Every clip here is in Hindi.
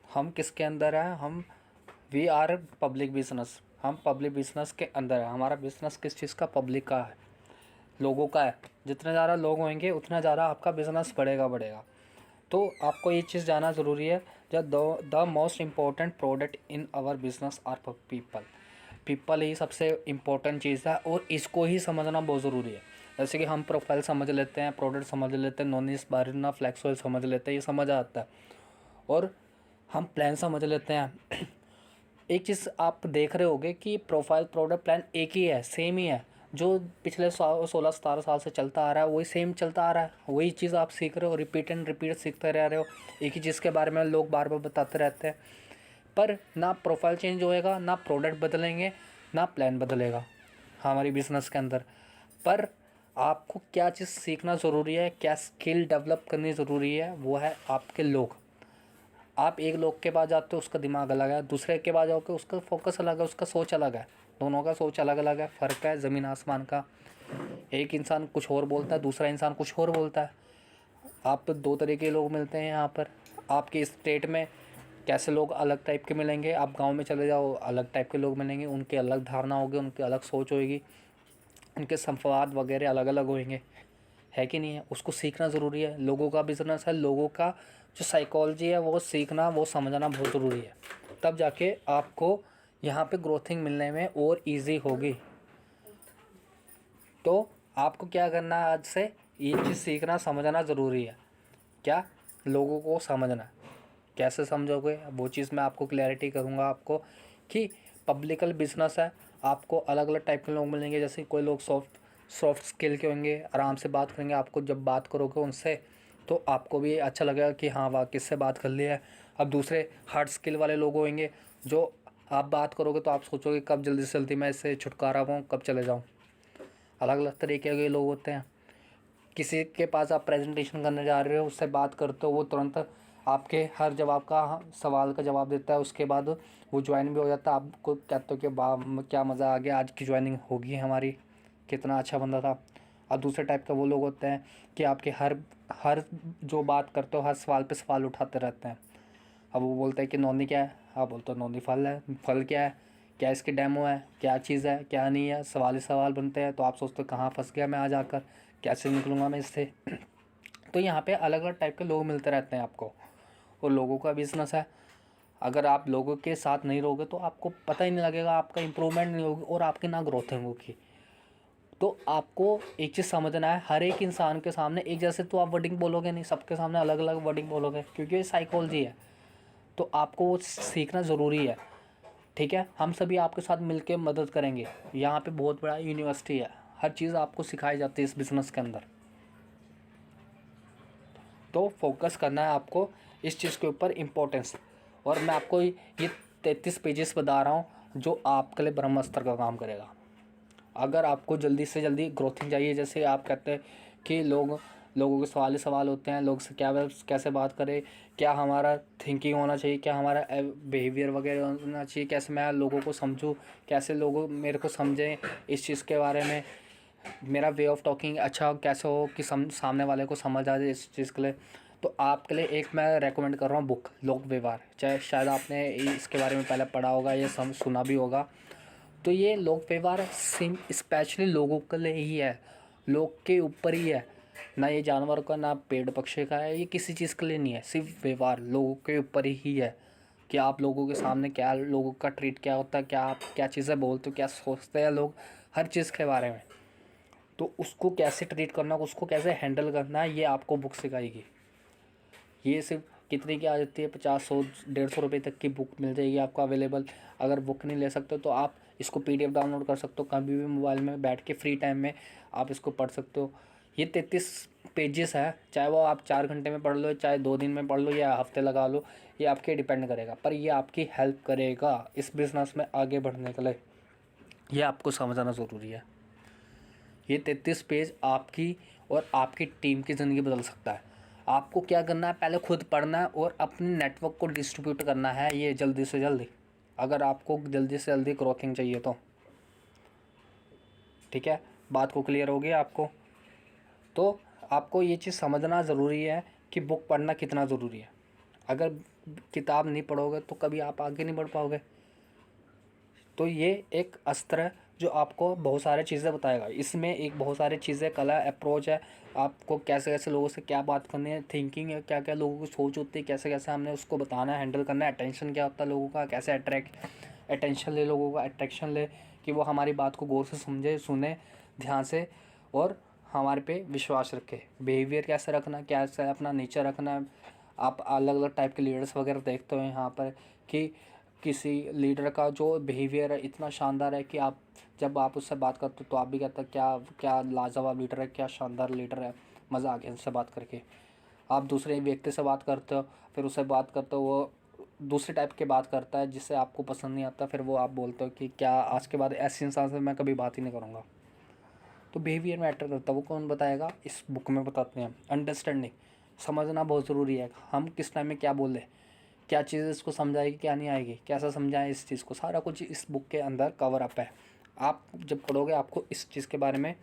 हम किसके अंदर हैं? हम वी आर पब्लिक बिजनेस, हम पब्लिक बिजनेस के अंदर है। हमारा बिजनेस किस चीज़ का? पब्लिक का है, लोगों का है। जितने ज़्यादा लोग होंगे उतना ज़्यादा आपका बिजनेस बढ़ेगा। तो आपको ये चीज़ जानना ज़रूरी है, जब the most important product in our business are people. People ही सबसे इम्पोर्टेंट चीज़ है और इसको ही समझना बहुत ज़रूरी है। जैसे कि हम प्रोफाइल समझ लेते हैं, प्रोडक्ट समझ लेते हैं, नॉन बारना फ्लैक्स ऑयल समझ लेते हैं, ये समझ आता है। और हम प्लान समझ लेते हैं। एक चीज़ आप देख रहे होगे कि प्रोफाइल प्रोडक्ट प्लान एक ही है, सेम ही है। जो पिछले 16-17 साल से चलता आ रहा है वही सेम चलता आ रहा है। वही चीज़ आप सीख रहे हो, रिपीट एंड रिपीट सीखते रह रहे हो। एक ही चीज़ के बारे में लोग बार बार बताते रहते हैं, पर ना प्रोफाइल चेंज होएगा, ना प्रोडक्ट बदलेंगे, ना प्लान बदलेगा हमारी बिजनेस के अंदर। पर आपको क्या चीज़ सीखना ज़रूरी है, क्या स्किल डेवलप करनी ज़रूरी है, वो है आपके लोग। आप एक लोग के पास जाते हो उसका दिमाग अलग है, दूसरे के पास जाओगे उसका फोकस अलग है, उसका सोच अलग है। दोनों का सोच अलग अलग है, फ़र्क है ज़मीन आसमान का। एक इंसान कुछ और बोलता है, दूसरा इंसान कुछ और बोलता है। आप दो तरह के लोग मिलते हैं यहाँ पर। आपके स्टेट में कैसे लोग अलग टाइप के मिलेंगे, आप गांव में चले जाओ अलग टाइप के लोग मिलेंगे, उनके अलग धारणा होगी, उनकी अलग सोच होगी, उनके संवाद वगैरह अलग अलग होंगे, है कि नहीं है? उसको सीखना ज़रूरी है। लोगों का बिजनेस है, लोगों का जो साइकोलॉजी है वो सीखना, वो समझना बहुत ज़रूरी है। तब जाके आपको यहाँ पे ग्रोथिंग मिलने में और इजी होगी। तो आपको क्या करना है, आज से ये चीज़ सीखना समझना ज़रूरी है। क्या? लोगों को समझना। कैसे समझोगे वो चीज़ मैं आपको क्लैरिटी करूँगा आपको, कि पब्लिकल बिजनेस है, आपको अलग अलग टाइप के लोग मिलेंगे। जैसे कोई लोग सॉफ्ट स्किल के होंगे, आराम से बात करेंगे, आपको जब बात करोगे उनसे तो आपको भी अच्छा लगेगा कि हाँ वाह किससे बात कर लिया है। अब दूसरे हार्ड स्किल वाले लोग होंगे, जो आप बात करोगे तो आप सोचोगे कब जल्दी से जल्दी मैं इससे छुटकारा पाऊँ, कब चले जाऊँ। अलग अलग तरीके के लोग होते हैं। किसी के पास आप प्रेजेंटेशन करने जा रहे हो, उससे बात करते हो, वो तुरंत आपके हर जवाब का सवाल का जवाब देता है, उसके बाद वो ज्वाइन भी हो जाता है। आपको कहते हो कि वाह क्या मज़ा आ गया, आज की ज्वाइनिंग होगी हमारी, कितना अच्छा बंदा था। और दूसरे टाइप के वो लोग होते हैं कि आपके हर हर जो बात करते हो हर सवाल पे सवाल उठाते रहते हैं। अब वो बोलते हैं कि नौनी क्या है, आप बोलते हो नौनी फल है। फल क्या है, क्या इसकी डेमो है, क्या चीज़ है, क्या नहीं है, सवाल ही सवाल बनते हैं। तो आप सोचते हो कहाँ फंस गया मैं, आ जाकर कैसे निकलूँगा मैं इससे। तो यहाँ पे अलग अलग टाइप के लोग मिलते रहते हैं आपको, और लोगों का बिजनेस है। अगर आप लोगों के साथ नहीं रहोगे तो आपको पता ही नहीं लगेगा, आपका इंप्रूवमेंट नहीं होगी और आपकी ना ग्रोथिंग होगी। तो आपको एक चीज़ समझना है, हर एक इंसान के सामने एक जैसे तो आप वर्डिंग बोलोगे नहीं, सबके सामने अलग अलग वर्डिंग बोलोगे, क्योंकि ये साइकोलॉजी है। तो आपको वो सीखना ज़रूरी है। ठीक है, हम सभी आपके साथ मिलके मदद करेंगे। यहाँ पे बहुत बड़ा यूनिवर्सिटी है, हर चीज़ आपको सिखाई जाती है इस बिज़नेस के अंदर। तो फोकस करना है आपको इस चीज़ के ऊपर इम्पोर्टेंस। और मैं आपको ये 33 पेजेस बता रहा हूँ जो आपके लिए ब्रह्मास्त्र का काम करेगा। अगर आपको जल्दी से जल्दी ग्रोथिंग चाहिए, जैसे आप कहते हैं कि लोगों के सवाल ही सवाल होते हैं, लोग से क्या कैसे बात करें, क्या हमारा थिंकिंग होना चाहिए, क्या हमारा बिहेवियर वगैरह होना चाहिए, कैसे मैं लोगों को समझूं, कैसे लोग मेरे को समझें इस चीज़ के बारे में, मेरा वे ऑफ टॉकिंग अच्छा हो, कैसे हो कि सामने वाले को समझ आ जाए इस चीज़ के लिए। तो आपके लिए एक मैं रेकमेंड कर रहा हूँ बुक, लोक व्यवहार। चाहे शायद आपने इसके बारे में पहले पढ़ा होगा या सुना भी होगा। तो ये लोक व्यवहार सिम स्पेशली लोगों के लिए ही है, लोग के ऊपर ही है। ना ये जानवर का, ना पेड़ पक्षी का है, ये किसी चीज़ के लिए नहीं है। सिर्फ व्यवहार लोगों के ऊपर ही है कि आप लोगों के सामने क्या, लोगों का ट्रीट क्या होता है, क्या आप क्या चीज़ें बोलते हो, क्या सोचते हैं लोग हर चीज़ के बारे में। तो उसको कैसे ट्रीट करना, उसको कैसे हैंडल करना है, ये आपको बुक सिखाएगी। ये सिर्फ कितने की आ जाती है, 50-100-150 रुपये तक की बुक मिल जाएगी आपको अवेलेबल। अगर बुक नहीं ले सकते तो आप इसको PDF डाउनलोड कर सकते हो, कभी भी मोबाइल में बैठ के फ्री टाइम में आप इसको पढ़ सकते हो। ये 33 पेजेस है, चाहे वो आप 4 घंटे में पढ़ लो, चाहे 2 दिन में पढ़ लो, या हफ्ते लगा लो, ये आपके डिपेंड करेगा। पर ये आपकी हेल्प करेगा इस बिज़नेस में आगे बढ़ने के लिए, ये आपको समझना ज़रूरी है। ये 33 पेज आपकी और आपकी टीम की ज़िंदगी बदल सकता है। आपको क्या करना है, पहले खुद पढ़ना है और अपने नेटवर्क को डिस्ट्रीब्यूट करना है ये जल्दी से जल्दी, अगर आपको जल्दी से जल्दी ग्रोथिंग चाहिए तो। ठीक है, बात को क्लियर होगी आपको? तो आपको ये चीज़ समझना ज़रूरी है कि बुक पढ़ना कितना ज़रूरी है। अगर किताब नहीं पढ़ोगे तो कभी आप आगे नहीं बढ़ पाओगे। तो ये एक अस्त्र है जो आपको बहुत सारी चीज़ें बताएगा। इसमें एक बहुत सारी चीज़ें, कला, अप्रोच है, आपको कैसे कैसे लोगों से क्या बात करनी है, थिंकिंग है, क्या क्या लोगों की सोच होती है, कैसे कैसे हमने उसको बताना है, हैंडल करना है, अटेंशन क्या होता है लोगों का, कैसे अटेंशन ले लोगों का, अट्रैक्शन ले कि वो हमारी बात को गौर से समझे, सुने ध्यान से और हमारे पे विश्वास रखे। बिहेवियर कैसे रखना, कैसे अपना नेचर रखना है। आप अलग अलग टाइप के लीडर्स वगैरह देखते हो यहाँ पर कि किसी लीडर का जो बिहेवियर है इतना शानदार है कि आप जब आप उससे बात करते हो तो आप भी कहते हैं क्या क्या लाजवाब लीडर है, क्या शानदार लीडर है, मज़ा आ गया उससे बात करके। आप दूसरे व्यक्ति से बात करते हो, फिर उससे बात करते हो, वो दूसरे टाइप की बात करता है जिससे आपको पसंद नहीं आता, फिर वो आप बोलते हो कि क्या आज के बाद ऐसे इंसान से मैं कभी बात ही नहीं करूँगा। तो बिहेवियर मैटर करता है। वो कौन बताएगा, इस बुक में बताते हैं। अंडरस्टैंडिंग, समझना बहुत ज़रूरी है। हम किस टाइम में क्या बोले, क्या चीज़ इसको समझाएगी, क्या नहीं आएगी, कैसा समझाएं इस चीज़ को, सारा कुछ इस बुक के अंदर कवर अप है। आप जब पढ़ोगे आपको इस चीज़ के बारे में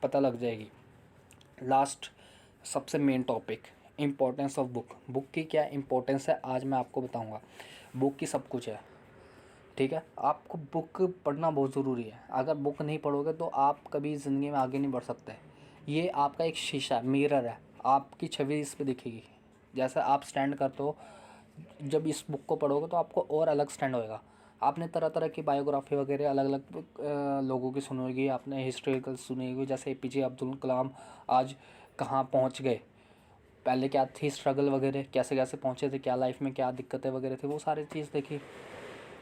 पता लग जाएगी। लास्ट सबसे main topic, importance of book. Book की क्या इम्पोर्टेंस है आज मैं आपको बताऊंगा। बुक की सब कुछ है, ठीक है। आपको बुक पढ़ना बहुत ज़रूरी है। अगर बुक नहीं पढ़ोगे तो आप कभी ज़िंदगी में आगे नहीं बढ़ सकते। ये आपका एक शीशा, मिरर है, आपकी छवि इस पे दिखेगी। जैसे आप स्टैंड करते हो, जब इस बुक को पढ़ोगे तो आपको और अलग स्टैंड होएगा। आपने तरह तरह की बायोग्राफी वगैरह अलग अलग लोगों की सुनी होगी, आपने हिस्टोरिकल सुनी होगी, जैसे एपीजे अब्दुल कलाम आज कहाँ पहुँच गए, पहले क्या थी स्ट्रगल वगैरह, कैसे कैसे पहुँचे थे, क्या लाइफ में क्या दिक्कतें वगैरह थी, वो सारी चीज़ देखी।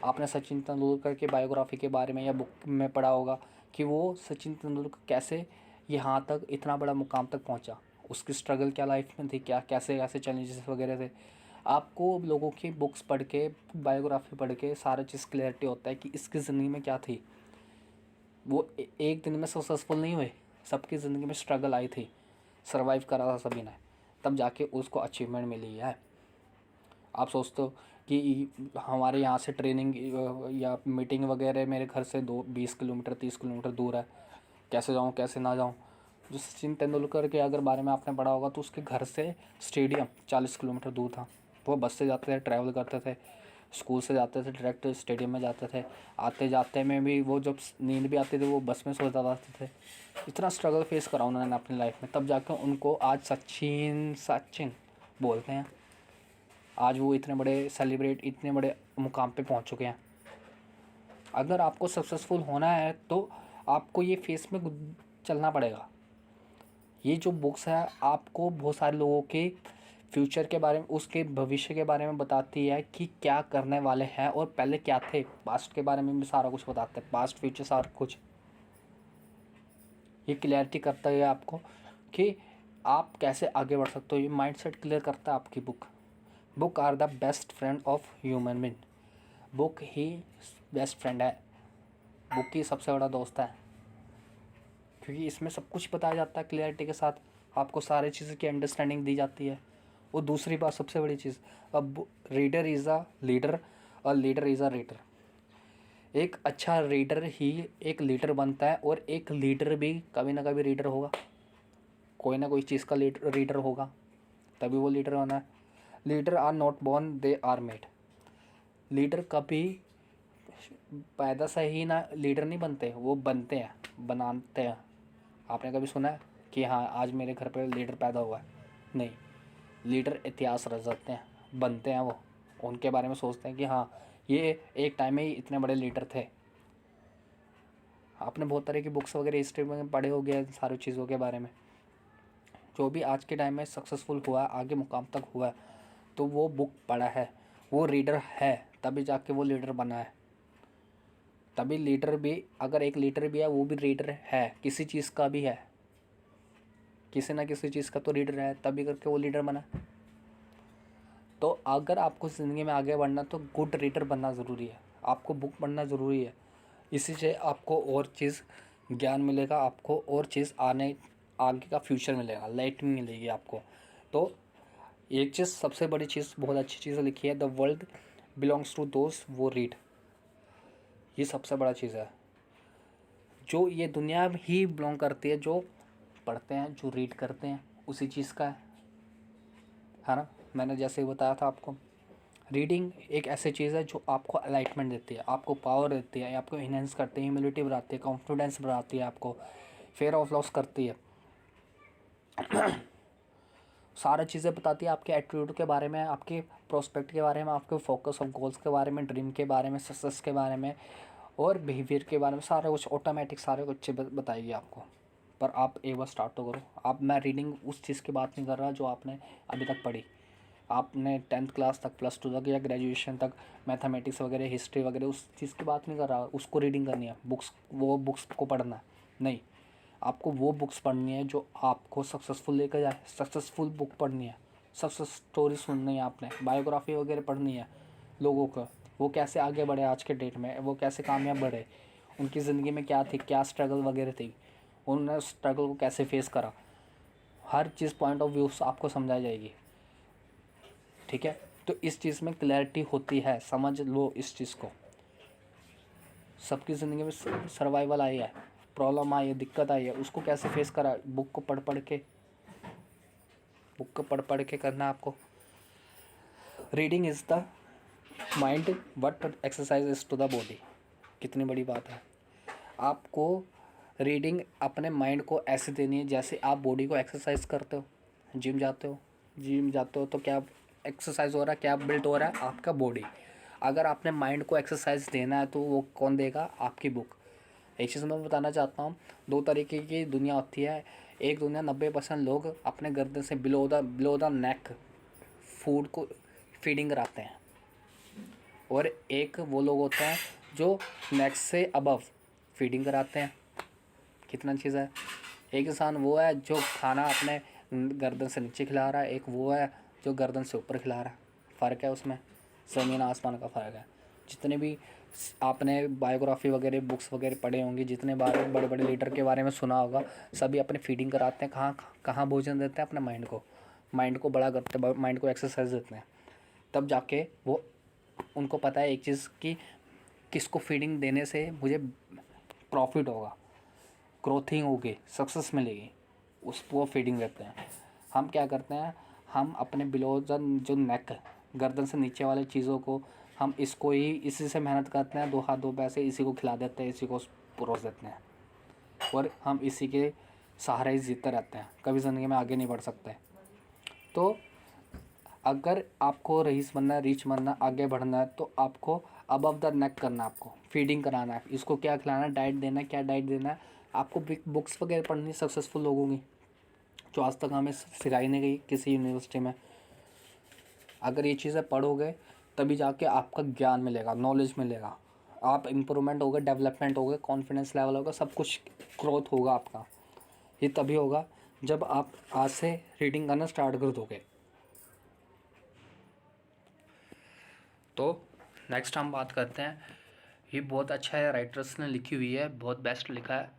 आपने सचिन तेंदुलकर की बायोग्राफी के बारे में या बुक में पढ़ा होगा कि वो सचिन तेंदुलकर कैसे यहाँ तक इतना बड़ा मुकाम तक पहुँचा, उसकी स्ट्रगल क्या लाइफ में थी, क्या कैसे कैसे चैलेंजेस वगैरह थे। आपको लोगों की बुक्स पढ़ के, बायोग्राफी पढ़ के सारा चीज़ क्लियरिटी होता है कि इसकी ज़िंदगी में क्या थी। वो एक दिन में सक्सेसफुल नहीं हुए, सबकी ज़िंदगी में स्ट्रगल आई थी, सर्वाइव करा था सभी ने, तब जाके उसको अचीवमेंट मिली है। आप सोचते हो कि हमारे यहाँ से ट्रेनिंग या मीटिंग वगैरह मेरे घर से 20 किलोमीटर 30 किलोमीटर दूर है, कैसे जाऊँ कैसे ना जाऊँ। जो सचिन तेंदुलकर के अगर बारे में आपने पढ़ा होगा तो उसके घर से स्टेडियम 40 किलोमीटर दूर था। वो बस से जाते थे, ट्रैवल करते थे, स्कूल से जाते थे डायरेक्ट स्टेडियम में जाते थे। आते जाते में भी वो जब नींद भी आती थी वो बस में सो जाते थे। इतना स्ट्रगल फेस करा उन्होंने अपनी लाइफ में, तब जाकर उनको आज सचिन सचिन बोलते हैं। आज वो इतने बड़े सेलिब्रेट, इतने बड़े मुकाम पे पहुंच चुके हैं। अगर आपको सक्सेसफुल होना है तो आपको ये फेस में चलना पड़ेगा। ये जो बुक्स है आपको बहुत सारे लोगों के फ्यूचर के बारे में, उसके भविष्य के बारे में बताती है कि क्या करने वाले हैं और पहले क्या थे, पास्ट के बारे में भी सारा कुछ बताते हैं, पास्ट फ्यूचर सारा कुछ। ये क्लैरिटी करता है आपको कि आप कैसे आगे बढ़ सकते हो। ये माइंडसेट क्लियर करता है आपकी book. Book are the best friend of human being. Book ही बेस्ट फ्रेंड है, बुक ही सबसे बड़ा दोस्त है, क्योंकि इसमें सब कुछ बताया जाता है क्लियरिटी के साथ, आपको सारी चीज़ों की अंडरस्टैंडिंग दी जाती है। और दूसरी बात सबसे बड़ी चीज़, अब रीडर इज़ अ लीडर और लीडर इज़ अ रीडर। एक अच्छा रीडर ही एक लीडर बनता है, और एक लीडर भी कभी ना कभी रीडर होगा, कोई ना कोई चीज़ का रीडर होगा, तभी वो लीडर होना है। Leader are not born, they are made. Leader कभी पैदा से ही ना लीडर नहीं बनते, वो बनते हैं, बनाते हैं। आपने कभी सुना है कि हाँ आज मेरे घर पर लीडर पैदा हुआ है? नहीं, लीडर इतिहास रच जाते हैं, बनते हैं वो। उनके बारे में सोचते हैं कि हाँ ये एक टाइम में ही इतने बड़े लीडर थे। आपने बहुत तरह की बुक्स वगैरह हिस्ट्री में पढ़े हो गए सारी चीज़ों के बारे में। जो भी आज के टाइम में सक्सेसफुल हुआ है, आगे मुकाम तक हुआ है, तो वो बुक पढ़ा है, वो रीडर है, तभी जाके वो लीडर बना है। तभी लीडर भी, अगर एक लीडर भी है वो भी रीडर है, किसी चीज़ का भी है, किसी ना किसी चीज़ का तो रीडर है, तभी करके वो लीडर बना। तो अगर आपको ज़िंदगी में आगे बढ़ना तो गुड रीडर बनना ज़रूरी है, आपको बुक पढ़ना ज़रूरी है। इसी से आपको और चीज़ ज्ञान मिलेगा, आपको और चीज़ आगे का फ्यूचर मिलेगा, लाइटिंग मिलेगी आपको। तो एक चीज़ सबसे बड़ी चीज़, बहुत अच्छी चीज़ लिखी है, द वर्ल्ड बिलोंग्स टू दोस्त वो रीड। ये सबसे बड़ा चीज़ है, जो ये दुनिया ही बिलोंग करती है जो पढ़ते हैं, जो रीड करते हैं, उसी चीज़ का है ना। मैंने जैसे ही बताया था आपको, रीडिंग एक ऐसी चीज़ है जो आपको एलाइटमेंट देती है, आपको पावर देती है, आपको इन्हेंस करती है, ह्यूमिलिटी बढ़ाती है, कॉन्फिडेंस बढ़ाती है, आपको फेयर ऑफ लॉस करती है, सारी चीज़ें बताती है आपके एटीट्यूड के बारे में, आपके प्रोस्पेक्ट के बारे में, आपके फोकस ऑफ गोल्स के बारे में, ड्रीम के बारे में, सक्सेस के बारे में और बिहेवियर के बारे में, सारा कुछ ऑटोमेटिक सारे कुछ बताएगी आपको। पर आप एक बार स्टार्ट तो करो। आप, मैं रीडिंग उस चीज़ की बात नहीं कर रहा जो आपने अभी तक पढ़ी, आपने 10th क्लास तक, +2 तक या ग्रेजुएशन तक मैथमेटिक्स वगैरह, हिस्ट्री वगैरह, उस चीज़ की बात नहीं कर रहा। उसको रीडिंग करनी है, बुक्स, वो बुक्स को पढ़ना है नहीं, आपको वो बुक्स पढ़नी है जो आपको सक्सेसफुल लेकर जाए। सक्सेसफुल बुक पढ़नी है, सक्सेस स्टोरी सुननी है, आपने बायोग्राफी वगैरह पढ़नी है लोगों का, वो कैसे आगे बढ़े आज के डेट में, वो कैसे कामयाब बढ़े, उनकी ज़िंदगी में क्या थी, क्या स्ट्रगल वगैरह थी, उन्होंने स्ट्रगल को कैसे फेस करा, हर चीज़ पॉइंट ऑफ व्यू से आपको समझाई जाएगी। ठीक है, तो इस चीज़ में क्लैरिटी होती है, समझ लो इस चीज़ को। सबकी ज़िंदगी में सर्वाइवल आई है, प्रॉब्लम आई है, दिक्कत आई है, उसको कैसे फेस करा, बुक को पढ़ पढ़ के करना आपको। Reading is the mind what exercise is to the body. कितनी बड़ी बात है। आपको रीडिंग अपने माइंड को ऐसे देनी है जैसे आप बॉडी को एक्सरसाइज करते हो। जिम जाते हो तो क्या एक्सरसाइज हो रहा है, क्या बिल्ट हो रहा है, आपका बॉडी। अगर आपने माइंड को एक्सरसाइज देना है तो वो कौन देगा, आपकी बुक। एक चीज़ मैं बताना चाहता हूँ, दो तरीके की दुनिया होती है। एक दुनिया 90% लोग अपने गर्दन से बिलो द नेक फूड को फीडिंग कराते हैं, और एक वो लोग होते हैं जो नेक से अबव फीडिंग कराते हैं। कितना चीज़ है। एक इंसान वो है जो खाना अपने गर्दन से नीचे खिला रहा है, एक वो है जो गर्दन से ऊपर खिला रहा है। फ़र्क है उसमें, ज़मीन आसमान का फ़र्क है। जितने भी आपने बायोग्राफी वगैरह बुक्स वगैरह पढ़े होंगे, जितने बार बड़े बड़े लीडर के बारे में सुना होगा, सभी अपने फीडिंग कराते हैं। कहाँ भोजन देते हैं, अपने माइंड को बड़ा करते हैं, माइंड को एक्सरसाइज देते हैं। तब जाके वो, उनको पता है एक चीज़ कि किसको फीडिंग देने से मुझे प्रॉफिट होगा, ग्रोथिंग होगी, सक्सेस मिलेगी, उसको फीडिंग देते हैं। हम क्या करते हैं, हम अपने बिलो जो नेक, गर्दन से नीचे वाली चीज़ों को, हम इसको ही, इसी से मेहनत करते हैं, 2 हाथ 2 पैसे, इसी को खिला देते हैं, इसी को परोस देते हैं, और हम इसी के सहारे ही जीते रहते हैं, कभी ज़िंदगी में आगे नहीं बढ़ सकते। तो अगर आपको रईस बनना है, रिच बनना, आगे बढ़ना है, तो आपको अबव द नेक करना है, आपको फीडिंग कराना है। इसको क्या खिलाना है, डाइट देना है, क्या डाइट देना है आपको। बुक्स वगैरह पढ़नी सक्सेसफुल लोगों की, जो आज तक हमें सिखाई नहीं गई किसी यूनिवर्सिटी में। अगर ये चीज़ें पढ़ोगे तभी जाके आपका ज्ञान मिलेगा, नॉलेज मिलेगा, आप इम्प्रूवमेंट होगा, डेवलपमेंट होगा, कॉन्फिडेंस लेवल होगा, सब कुछ ग्रोथ होगा आपका। ये तभी होगा जब आप आज से रीडिंग करना स्टार्ट कर दोगे। तो नेक्स्ट हम बात करते हैं, ये बहुत अच्छा है, राइटर्स ने लिखी हुई है, बहुत बेस्ट लिखा है।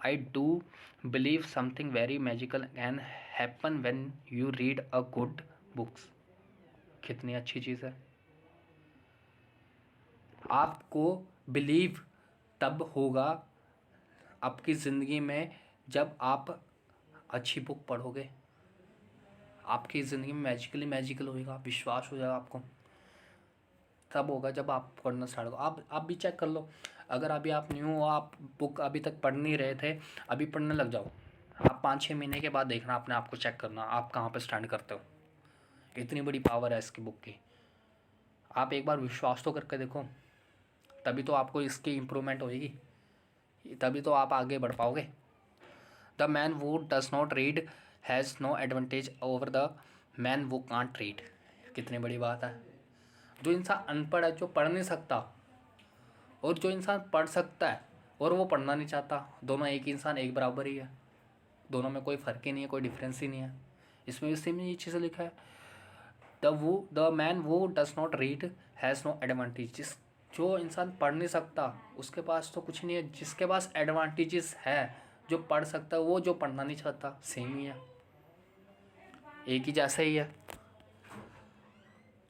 I do believe something very magical can happen when you read a good books. कितनी अच्छी चीज़ है। आपको बिलीव तब होगा आपकी ज़िंदगी में जब आप अच्छी बुक पढ़ोगे। आपकी ज़िंदगी में मैजिकल होगा, विश्वास हो जाएगा आपको, तब होगा जब आप पढ़ना स्टार्ट करो। आप भी चेक कर लो, अगर अभी आप न्यू हो, आप बुक अभी तक पढ़ नहीं रहे थे, अभी पढ़ने लग जाओ। आप 5-6 महीने के बाद देखना, अपने आप को चेक करना आप कहाँ पे स्टैंड करते हो। इतनी बड़ी पावर है इसकी बुक की। आप एक बार विश्वास तो करके देखो, तभी तो आपको इसकी इम्प्रूवमेंट होएगी, तभी तो आप आगे बढ़ पाओगे। The man who does not read has no advantage over the man who can't read. कितनी बड़ी बात है। जो इंसान अनपढ़ है, जो पढ़ नहीं सकता, और जो इंसान पढ़ सकता है और वो पढ़ना नहीं चाहता, दोनों एक ही इंसान, एक बराबर ही है। दोनों में कोई फ़र्क ही नहीं है, कोई डिफरेंस ही नहीं है। इसमें भी सेम ये चीज़ लिखा है, the man who does not read has no advantages. जो इंसान पढ़ नहीं सकता उसके पास तो कुछ नहीं है, जिसके पास एडवांटेजेस है, जो पढ़ सकता है, वो जो पढ़ना नहीं चाहता, सेम ही है, एक ही जैसा ही है।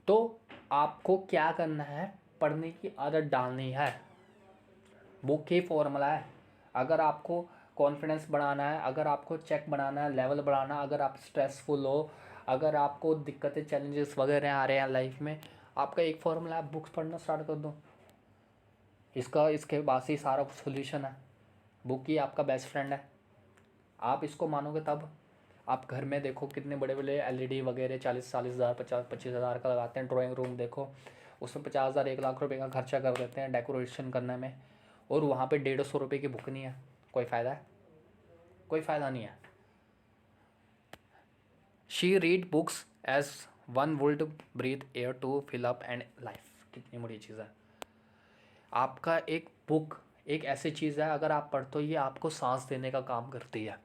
तो आपको क्या करना है, पढ़ने की आदत डालनी है। बुक ही फॉर्मूला है। अगर आपको कॉन्फिडेंस बढ़ाना है, अगर आपको चेक बनाना है, लेवल बढ़ाना, अगर आप स्ट्रेसफुल हो, अगर आपको दिक्कतें चैलेंजेस वगैरह आ रहे हैं लाइफ में, आपका एक फॉर्मूला, आप बुक्स पढ़ना स्टार्ट कर दो, इसके पास ही सारा कुछ सोल्यूशन है। बुक ही आपका बेस्ट फ्रेंड है। आप इसको मानोगे तब। आप घर में देखो कितने बड़े बड़े एलईडी वगैरह 40-40 हज़ार 50-25 हज़ार का लगाते हैं। ड्राइंग रूम देखो, उसमें 50 हज़ार 1 लाख रुपए का खर्चा कर देते हैं डेकोरेशन करने में, और वहाँ पे 150 रुपये की बुक नहीं है। कोई फ़ायदा है? कोई फ़ायदा नहीं है। She read books as one would breathe air to fill up and life. कितनी बड़ी चीज़ है। आपका एक बुक एक ऐसी चीज़ है, अगर आप पढ़ते हो ये आपको सांस देने का काम करती है,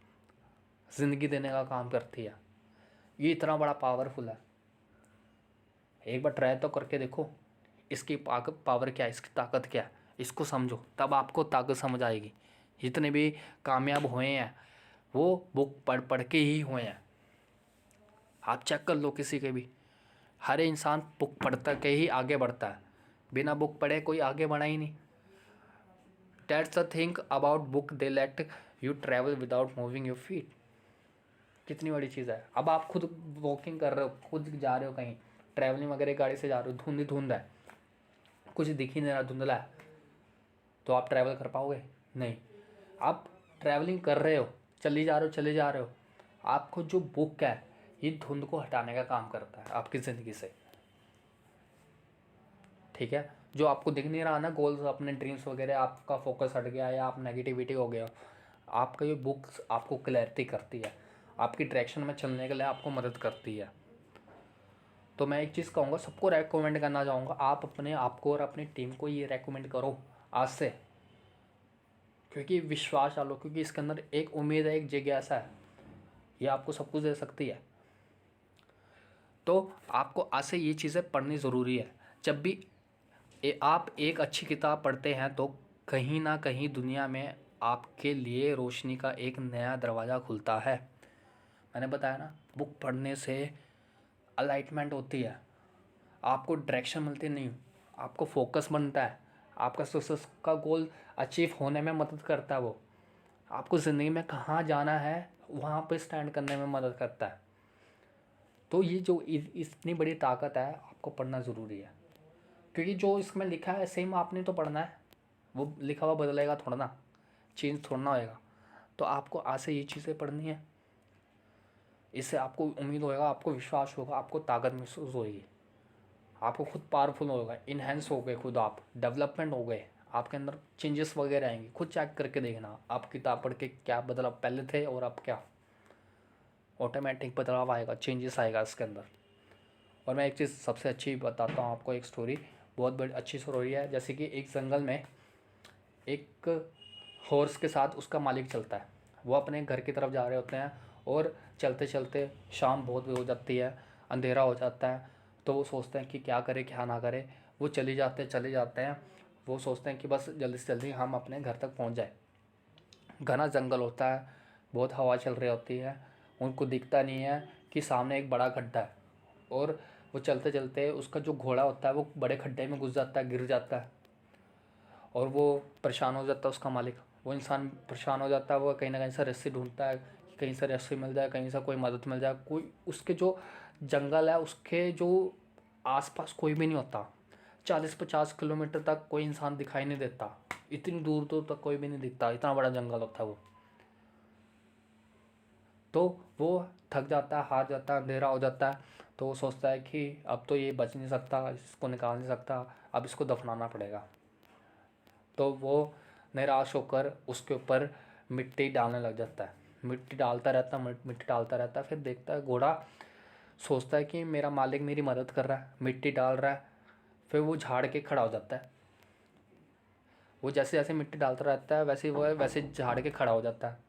ज़िंदगी देने का काम करती है। ये इतना बड़ा पावरफुल है। एक बार ट्राई तो करके देखो, इसकी पावर क्या है, इसकी ताकत क्या है, इसको समझो, तब आपको ताकत समझ आएगी। जितने भी कामयाब हुए हैं वो बुक पढ़ पढ़ के ही हुए हैं। आप चेक कर लो किसी के भी, हर इंसान बुक पढ़ता के ही आगे बढ़ता है। बिना बुक पढ़े कोई आगे बढ़ा ही नहीं। That's the thing about book, they let you travel without moving your feet। कितनी बड़ी चीज़ है। अब आप खुद वॉकिंग कर रहे हो, खुद जा रहे हो कहीं, ट्रैवलिंग वगैरह गाड़ी से जा रहे हो, धुंध ही धुंध है, कुछ दिख ही नहीं रहा, धुंधला है, तो आप ट्रैवल कर पाओगे? नहीं। आप ट्रैवलिंग कर रहे हो, चले जा रहे हो, आपको जो बुक है ये धुंध को हटाने का काम करता है आपकी ज़िंदगी से। ठीक है, जो आपको दिख नहीं रहा ना गोल्स, अपने ड्रीम्स वगैरह, आपका फोकस हट गया या आप नेगेटिविटी हो गया, आपका ये बुक्स आपको क्लैरिटी करती है, आपकी डायरेक्शन में चलने के लिए आपको मदद करती है। तो मैं एक चीज़ कहूँगा, सबको रेकमेंड करना चाहूँगा, आप अपने आप को और अपनी टीम को ये रेकमेंड करो आज से, क्योंकि विश्वास डालो, क्योंकि इसके अंदर एक उम्मीद है, एक जिज्ञासा है, ये आपको सब कुछ दे सकती है। तो आपको आज से ये चीज़ें पढ़नी ज़रूरी है। जब भी आप एक अच्छी किताब पढ़ते हैं तो कहीं ना कहीं दुनिया में आपके लिए रोशनी का एक नया दरवाज़ा खुलता है। मैंने बताया ना, बुक पढ़ने से अलाइटमेंट होती है, आपको डायरेक्शन मिलती नहीं, आपको फोकस बनता है, आपका सक्सेस का गोल अचीव होने में मदद करता है। वो आपको ज़िंदगी में कहाँ जाना है वहाँ पे स्टैंड करने में मदद करता है। तो ये जो इतनी बड़ी ताकत है, आपको पढ़ना ज़रूरी है, क्योंकि जो इसमें लिखा है सेम आपने तो पढ़ना है। वो लिखा हुआ बदलेगा थोड़ा ना, चेंज थोड़ा ना होएगा। तो आपको आज से ये चीज़ें पढ़नी है, इससे आपको उम्मीद होएगा, आपको विश्वास होगा, आपको ताकत महसूस होएगी, आपको खुद पावरफुल होगा, इन्हेंस हो गए, खुद आप डेवलपमेंट हो गए, आपके अंदर चेंजेस वगैरह आएंगे। खुद चेक करके देखना आप किताब पढ़ के क्या बदलाव पहले थे और अब क्या, ऑटोमेटिक बदलाव आएगा, चेंजेस आएगा इसके अंदर। और मैं एक चीज़ सबसे अच्छी बताता हूँ आपको, एक स्टोरी, बहुत बड़ी अच्छी स्टोरी है। जैसे कि एक जंगल में एक हॉर्स के साथ उसका मालिक चलता है। वो अपने घर की तरफ जा रहे होते हैं और चलते चलते शाम बहुत हो जाती है, अंधेरा हो जाता है। तो वो सोचते हैं कि क्या करें क्या ना करें। वो चले जाते हैं। वो सोचते हैं कि बस जल्दी से जल्दी हम अपने घर तक पहुंच जाए। घना जंगल होता है, बहुत हवा चल रही होती है, उनको दिखता नहीं है कि सामने एक बड़ा गड्ढा है। और वो चलते चलते उसका जो घोड़ा होता है वो बड़े खड्डे में घुस जाता है, गिर जाता है, और वो परेशान हो जाता है। उसका मालिक, वो इंसान परेशान हो जाता है। वो कहीं ना कहीं से रस्सी ढूंढता है कि कहीं से रस्सी मिल जाए, कहीं से कोई मदद मिल जाए। कोई उसके जो जंगल है उसके जो आसपास कोई भी नहीं होता, 40-50 किलोमीटर तक कोई इंसान दिखाई नहीं देता, इतनी दूर दूर तक कोई भी नहीं दिखता, इतना बड़ा जंगल होता है वो। तो वो थक जाता है, हार जाता है, अंधेरा हो जाता है। तो वो सोचता है कि अब तो ये बच नहीं सकता, इसको निकाल नहीं सकता, अब इसको दफनाना पड़ेगा। तो वो निराश होकर उसके ऊपर मिट्टी डालने लग जाता है। मिट्टी डालता रहता है, मिट्टी डालता रहता है। फिर देखता है घोड़ा, सोचता है कि मेरा मालिक मेरी मदद कर रहा है, मिट्टी डाल रहा है। फिर वो झाड़ के खड़ा हो जाता है। वो जैसे जैसे मिट्टी डालता रहता है वैसे झाड़ के खड़ा हो जाता है।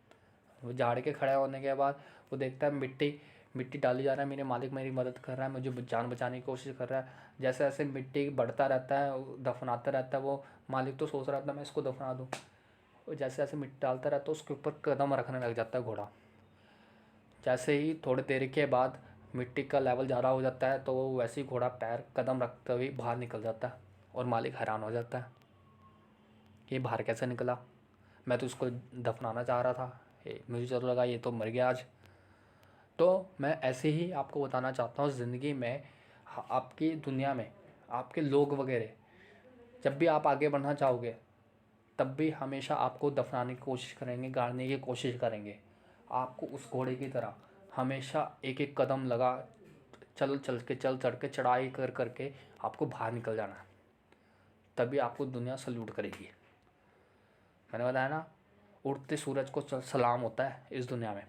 वो झाड़ के खड़ा होने के बाद वो देखता है मिट्टी मिट्टी डाली जा रहा है, मेरे मालिक मेरी मदद कर रहा है, मुझे जान बचाने की कोशिश कर रहा है। जैसे जैसे मिट्टी बढ़ता रहता है, दफनाता रहता है, वो मालिक तो सोच रहा था मैं इसको दफना दूँ। और जैसे जैसे मिट्टी डालता रहता है उसके ऊपर कदम रखने लग जाता है घोड़ा। जैसे ही थोड़ी देर के बाद मिट्टी का लेवल ज़्यादा हो जाता है तो वो वैसे ही घोड़ा पैर कदम रखते हुए बाहर निकल जाता है। और मालिक हैरान हो जाता है कि ये बाहर कैसे निकला, मैं तो उसको दफनाना चाह रहा था, मुझे चलो लगा ये तो मर गया आज। तो मैं ऐसे ही आपको बताना चाहता हूँ, ज़िंदगी में आपकी दुनिया में आपके लोग वगैरह जब भी आप आगे बढ़ना चाहोगे तब भी हमेशा आपको दफनाने की कोशिश करेंगे, गाड़ने की कोशिश करेंगे। आपको उस घोड़े की तरह हमेशा एक एक कदम लगा चल चल के चल चढ़ के चढ़ाई कर करके आपको बाहर निकल जाना है, तभी आपको दुनिया सल्यूट करेगी। मैंने बताया ना, उड़ते सूरज को सलाम होता है इस दुनिया में।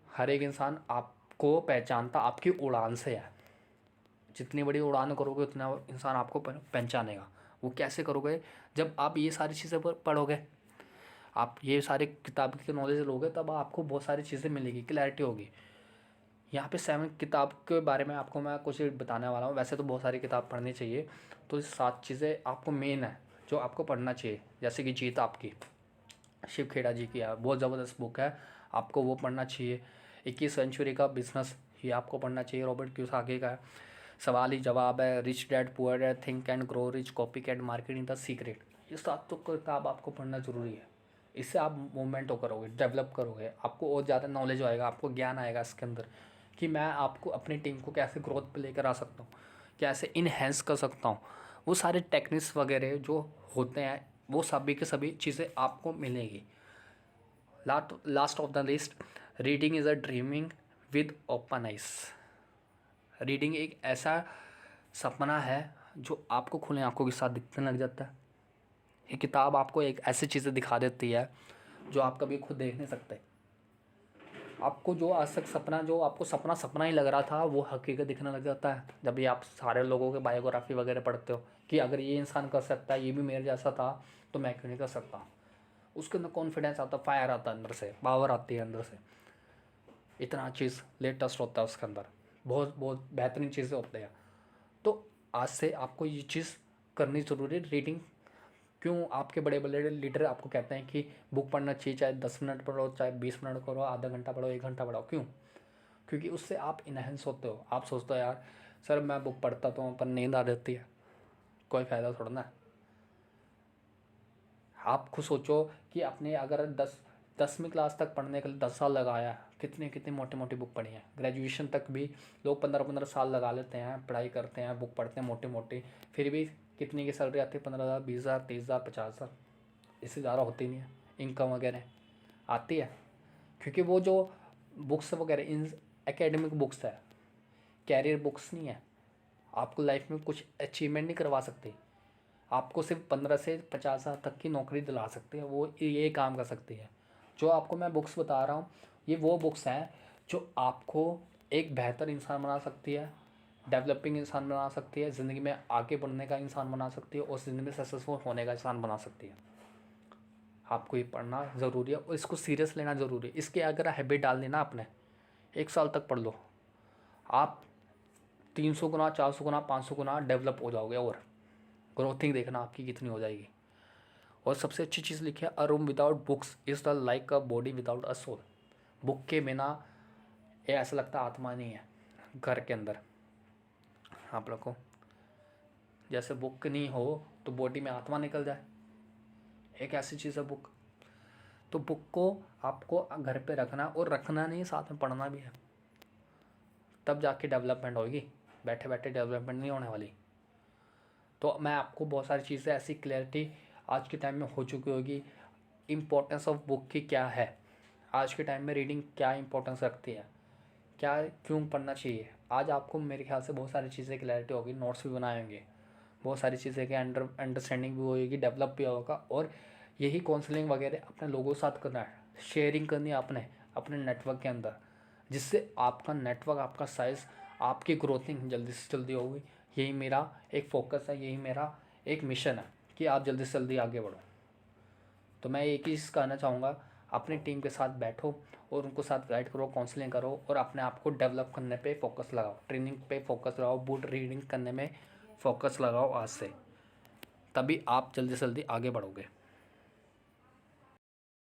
हर एक इंसान आपको पहचानता आपकी उड़ान से है। जितनी बड़ी उड़ान करोगे उतना इंसान आपको पहचानेगा। वो कैसे करोगे? जब आप ये सारी चीज़ें पढ़ोगे, आप ये सारे किताब की नॉलेज लोगे, तब आपको बहुत सारी चीज़ें मिलेगी, क्लैरिटी होगी। यहाँ पे 7 किताब के बारे में आपको मैं कुछ बताने वाला हूँ। वैसे तो बहुत सारी किताब पढ़नी चाहिए, तो 7 चीज़ें आपको मेन है जो आपको पढ़ना चाहिए। जैसे कि जीत आपकी, शिव खेड़ा जी की है, बहुत ज़बरदस्त बुक है, आपको वो पढ़ना चाहिए। 21 सेंचुरी का बिजनेस, ये आपको पढ़ना चाहिए, रॉबर्ट कियोसाकी का है। सवाल ही जवाब है, rich dad poor dad, think and grow rich, copy cat marketing the secret. ये 7 तो किताब आपको पढ़ना ज़रूरी है। इससे आप मूवमेंट करोगे, डेवलप करोगे, आपको और ज़्यादा नॉलेज आएगा, आपको ज्ञान आएगा इसके अंदर कि मैं आपको अपनी टीम को कैसे ग्रोथ पे लेकर आ सकता हूँ, कैसे इन्हेंस कर सकता हूँ। वो सारे टेक्निक्स वगैरह जो होते हैं वो सभी के सभी चीज़ें आपको मिलेगी। Last of the list, reading is a dreaming with open eyes. Reading एक ऐसा सपना है जो आपको खुले आंखों के साथ दिखने लग जाता है। ये किताब आपको एक ऐसी चीज़ें दिखा देती है जो आप कभी खुद देख नहीं सकते। आपको जो आज तक सपना, जो आपको सपना सपना ही लग रहा था, वो हकीकत दिखने लग जाता है जब भी आप सारे लोगों के बायोग्राफी वगैरह पढ़ते हो कि अगर ये इंसान कर सकता है, ये भी मेरे जैसा था, तो मैं क्यों नहीं कर सकता। उसके अंदर कॉन्फिडेंस आता है, फायर आता है अंदर से, पावर आती है अंदर से। इतना चीज़ लेटेस्ट होता है उसके अंदर, बहुत बहुत बेहतरीन चीज़ें होती हैं। तो आज से आपको ये चीज़ करनी ज़रूरी है, रीडिंग। क्यों आपके बड़े बड़े लीडर आपको कहते हैं कि बुक पढ़ना चाहिए, चाहे 10 मिनट पढ़ो, चाहे 20 मिनट पढ़ो, आधा घंटा पढ़ो, 1 घंटा पढ़ो। क्यों? क्योंकि उससे आप इनहेंस होते हो। आप सोचते हो यार सर मैं बुक पढ़ता तो हूँ पर नींद आ जाती है, कोई फ़ायदा थोड़ा ना है। आप खुद सोचो कि अपने अगर 10वीं क्लास तक पढ़ने के लिए 10 साल लगाया, कितनी कितनी मोटी मोटी बुक पढ़ी है। ग्रेजुएशन तक भी लोग 15-15 साल लगा लेते हैं, पढ़ाई करते हैं, बुक पढ़ते हैं मोटी मोटी, फिर भी कितनी की सैलरी आती है? 15,000, 20,000, 30,000, 50,000, इससे ज़्यादा होती नहीं है इनकम वगैरह आती है। क्योंकि वो जो बुक्स वगैरह इन एकेडमिक बुक्स है, कैरियर बुक्स नहीं है। आपको लाइफ में कुछ अचीवमेंट नहीं करवा सकते। आपको सिर्फ 15 से 50,000 तक की नौकरी दिला सकते हैं, वो ये काम कर सकती है। जो आपको मैं बुक्स बता रहा हूँ, ये वो बुक्स हैं जो आपको एक बेहतर इंसान बना सकती है, डेवलपिंग इंसान बना सकती है, ज़िंदगी में आगे बढ़ने का इंसान बना सकती है, और ज़िंदगी में सक्सेसफुल होने का इंसान बना सकती है। आपको ये पढ़ना ज़रूरी है और इसको सीरियस लेना ज़रूरी है। इसके अगर हैबिट डाल देना आपने, 1 साल तक पढ़ लो, आप 300 गुना, 400 गुना, 500 गुना डेवलप हो जाओगे, और ग्रोथिंग देखना आपकी कितनी हो जाएगी। और सबसे अच्छी चीज़ लिखी है, a room without books is the like a body without a soul. Book के बिना ये ऐसा लगता आत्मा नहीं है घर के अंदर। आप लोग को जैसे बुक नहीं हो तो बॉडी में आत्मा निकल जाए, एक ऐसी चीज़ है बुक। तो बुक को आपको घर पे रखना, और रखना नहीं, साथ में पढ़ना भी है, तब जाके डेवलपमेंट होगी। बैठे बैठे डेवलपमेंट नहीं होने वाली। तो मैं आपको बहुत सारी चीज़ें ऐसी क्लैरिटी आज के टाइम में हो चुकी होगी। इम्पोर्टेंस ऑफ बुक की क्या है, आज के टाइम में रीडिंग क्या इंपॉर्टेंस रखती है, क्या क्यों पढ़ना चाहिए, आज आपको मेरे ख्याल से बहुत सारी चीज़ें क्लैरिटी होगी। नोट्स भी बनाएंगे, बहुत सारी चीज़ें की अंडरस्टैंडिंग भी होगी, डेवलप भी होगा। और यही काउंसलिंग वगैरह अपने लोगों के साथ करना है, शेयरिंग करनी है अपने अपने नेटवर्क के अंदर, जिससे आपका नेटवर्क, आपका साइज़, आपकी ग्रोथिंग जल्दी से जल्दी होगी। यही मेरा एक फोकस है, यही मेरा एक मिशन है कि आप जल्दी से जल्दी आगे बढ़ो। तो मैं एक ही चीज़ कहना चाहूँगा, अपनी टीम के साथ बैठो और उनको साथ गाइड करो, काउंसलिंग करो, और अपने आप को डेवलप करने पे फोकस लगाओ, ट्रेनिंग पे फोकस लगाओ, बुक रीडिंग करने में फोकस लगाओ आज से, तभी आप जल्दी से जल्दी आगे बढ़ोगे।